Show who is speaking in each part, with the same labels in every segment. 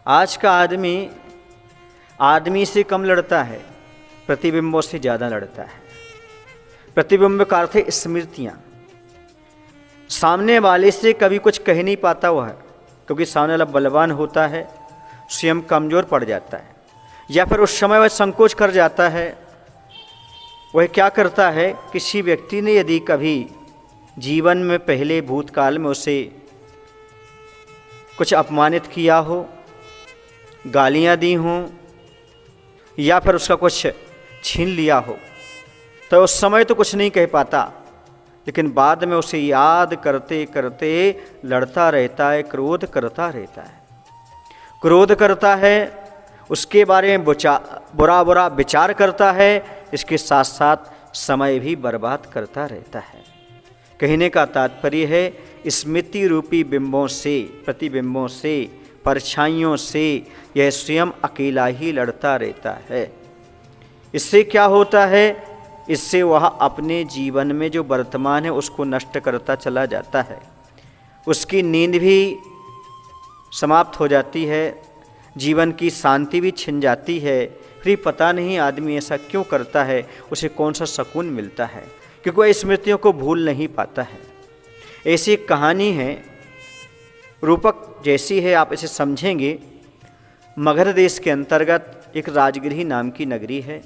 Speaker 1: आज का आदमी से कम लड़ता है, प्रतिबिंबों से ज़्यादा लड़ता है। प्रतिबिंब का अर्थ है स्मृतियाँ। सामने वाले से कभी कुछ कह नहीं पाता वह, क्योंकि सामने वाला बलवान होता है, स्वयं कमज़ोर पड़ जाता है, या फिर उस समय वह संकोच कर जाता है। वह क्या करता है, किसी व्यक्ति ने यदि कभी जीवन में पहले भूतकाल में उसे कुछ अपमानित किया हो, गालियाँ दी हों, या फिर उसका कुछ छीन लिया हो, तो उस समय तो कुछ नहीं कह पाता, लेकिन बाद में उसे याद करते करते लड़ता रहता है, क्रोध करता रहता है। क्रोध करता है, उसके बारे में बुरा बुरा विचार करता है, इसके साथ साथ समय भी बर्बाद करता रहता है। कहने का तात्पर्य है, स्मृति रूपी बिंबों से, प्रतिबिंबों से, परछाइयों से यह स्वयं अकेला ही लड़ता रहता है। इससे क्या होता है, इससे वह अपने जीवन में जो वर्तमान है उसको नष्ट करता चला जाता है। उसकी नींद भी समाप्त हो जाती है, जीवन की शांति भी छिन जाती है। फिर पता नहीं आदमी ऐसा क्यों करता है, उसे कौन सा सुकून मिलता है, क्योंकि वह स्मृतियों को भूल नहीं पाता है। ऐसी एक कहानी है, रूपक जैसी है, आप इसे समझेंगे। मगध देश के अंतर्गत एक राजगृह नाम की नगरी है।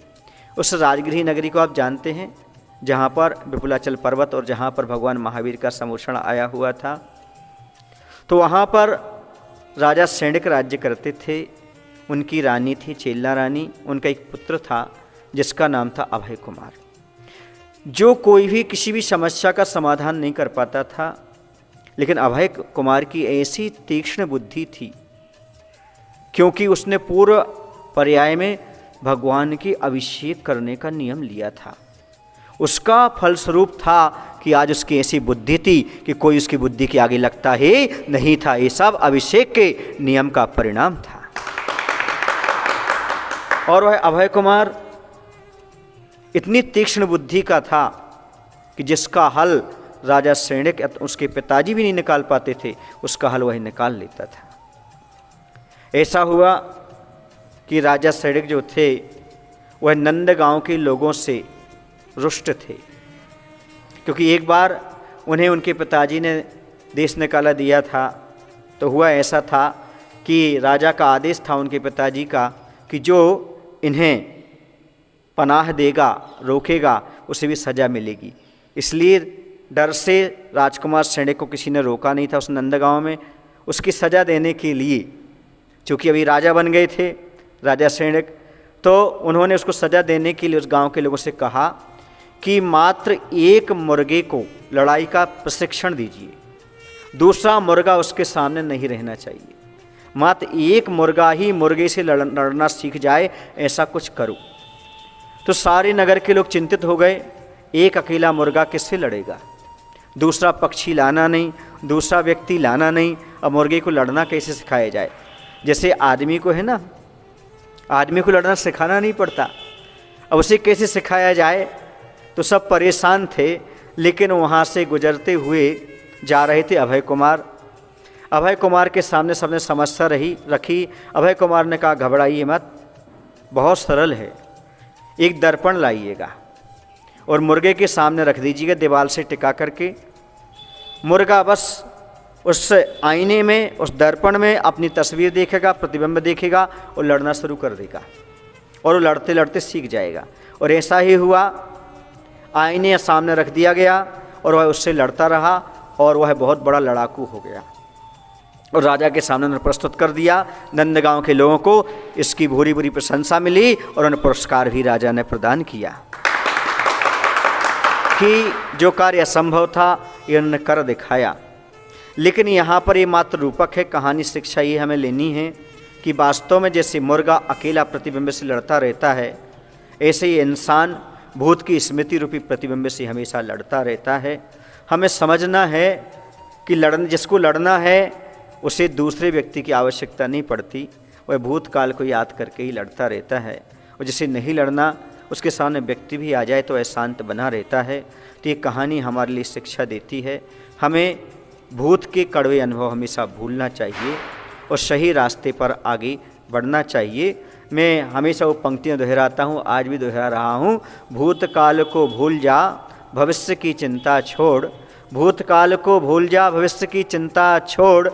Speaker 1: उस राजगृह नगरी को आप जानते हैं, जहाँ पर विपुलाचल पर्वत और जहाँ पर भगवान महावीर का समोषण आया हुआ था। तो वहाँ पर राजा सैंडिक राज्य करते थे। उनकी रानी थी चेल्ला रानी। उनका एक पुत्र था जिसका नाम था अभय कुमार, जो कोई भी किसी भी समस्या का समाधान नहीं कर पाता था। लेकिन अभय कुमार की ऐसी तीक्ष्ण बुद्धि थी, क्योंकि उसने पूर्व पर्याय में भगवान की अभिषेक करने का नियम लिया था। उसका फलस्वरूप था कि आज उसकी ऐसी बुद्धि थी कि कोई उसकी बुद्धि के आगे लगता ही नहीं था। ये सब अभिषेक के नियम का परिणाम था। और वह अभय कुमार इतनी तीक्ष्ण बुद्धि का था कि जिसका हल राजा सैंडिक उसके पिताजी भी नहीं निकाल पाते थे, उसका हल वही निकाल लेता था। ऐसा हुआ कि राजा सैंडिक जो थे वह नंदगांव के लोगों से रुष्ट थे, क्योंकि एक बार उन्हें उनके पिताजी ने देश निकाला दिया था। तो हुआ ऐसा था कि राजा का आदेश था उनके पिताजी का कि जो इन्हें पनाह देगा, रोकेगा, उसे भी सज़ा मिलेगी। इसलिए डर से राजकुमार सैंडिक को किसी ने रोका नहीं था उस नंदगांव में। उसकी सज़ा देने के लिए, चूँकि अभी राजा बन गए थे राजा सैंडिक, तो उन्होंने उसको सज़ा देने के लिए उस गांव के लोगों से कहा कि मात्र एक मुर्गे को लड़ाई का प्रशिक्षण दीजिए, दूसरा मुर्गा उसके सामने नहीं रहना चाहिए। मात्र एक मुर्गा ही मुर्गे से लड़ना सीख जाए, ऐसा कुछ करो। तो सारे नगर के लोग चिंतित हो गए, एक अकेला मुर्गा किससे लड़ेगा, दूसरा पक्षी लाना नहीं, दूसरा व्यक्ति लाना नहीं, अब मुर्गे को लड़ना कैसे सिखाया जाए। जैसे आदमी को है ना, आदमी को लड़ना सिखाना नहीं पड़ता, अब उसे कैसे सिखाया जाए। तो सब परेशान थे। लेकिन वहाँ से गुजरते हुए जा रहे थे अभय कुमार। अभय कुमार के सामने सबने समस्या रखी। अभय कुमार ने कहा, घबराइए मत, बहुत सरल है, एक दर्पण लाइएगा और मुर्गे के सामने रख दीजिएगा दीवार से टिका करके। मुर्गा बस उस आईने में, उस दर्पण में अपनी तस्वीर देखेगा, प्रतिबिंब देखेगा और लड़ना शुरू कर देगा, और वो लड़ते लड़ते सीख जाएगा। और ऐसा ही हुआ, आईने सामने रख दिया गया और वह उससे लड़ता रहा और वह बहुत बड़ा लड़ाकू हो गया और राजा के सामने उन्होंने प्रस्तुत कर दिया। नंदगांव के लोगों को इसकी भूरी भूरी प्रशंसा मिली और उन्हें पुरस्कार भी राजा ने प्रदान किया कि जो कार्य असंभव था इन्होंने कर दिखाया। लेकिन यहाँ पर ये मात्र रूपक है, कहानी शिक्षा ये हमें लेनी है कि वास्तव में जैसे मुर्गा अकेला प्रतिबिंब से लड़ता रहता है, ऐसे ही इंसान भूत की स्मृति रूपी प्रतिबिंब से हमेशा लड़ता रहता है। हमें समझना है कि जिसको लड़ना है उसे दूसरे व्यक्ति की आवश्यकता नहीं पड़ती, वह भूतकाल को याद करके ही लड़ता रहता है। और जिसे नहीं लड़ना, उसके सामने व्यक्ति भी आ जाए तो वह शांत बना रहता है। तो ये कहानी हमारे लिए शिक्षा देती है, हमें भूत के कड़वे अनुभव हमेशा भूलना चाहिए और सही रास्ते पर आगे बढ़ना चाहिए। मैं हमेशा वो पंक्तियाँ दोहराता हूँ, आज भी दोहरा रहा हूँ। भूतकाल को भूल जा, भविष्य की चिंता छोड़। भूतकाल को भूल जा, भविष्य की चिंता छोड़।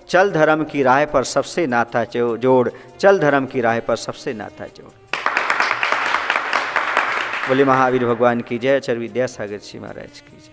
Speaker 1: चल धर्म की राह पर सबसे नाता जोड़। चल धर्म की राह पर सबसे नाता जोड़। बोले महावीर भगवान की जय। आचार्य विद्यासागर जी महाराज की जय।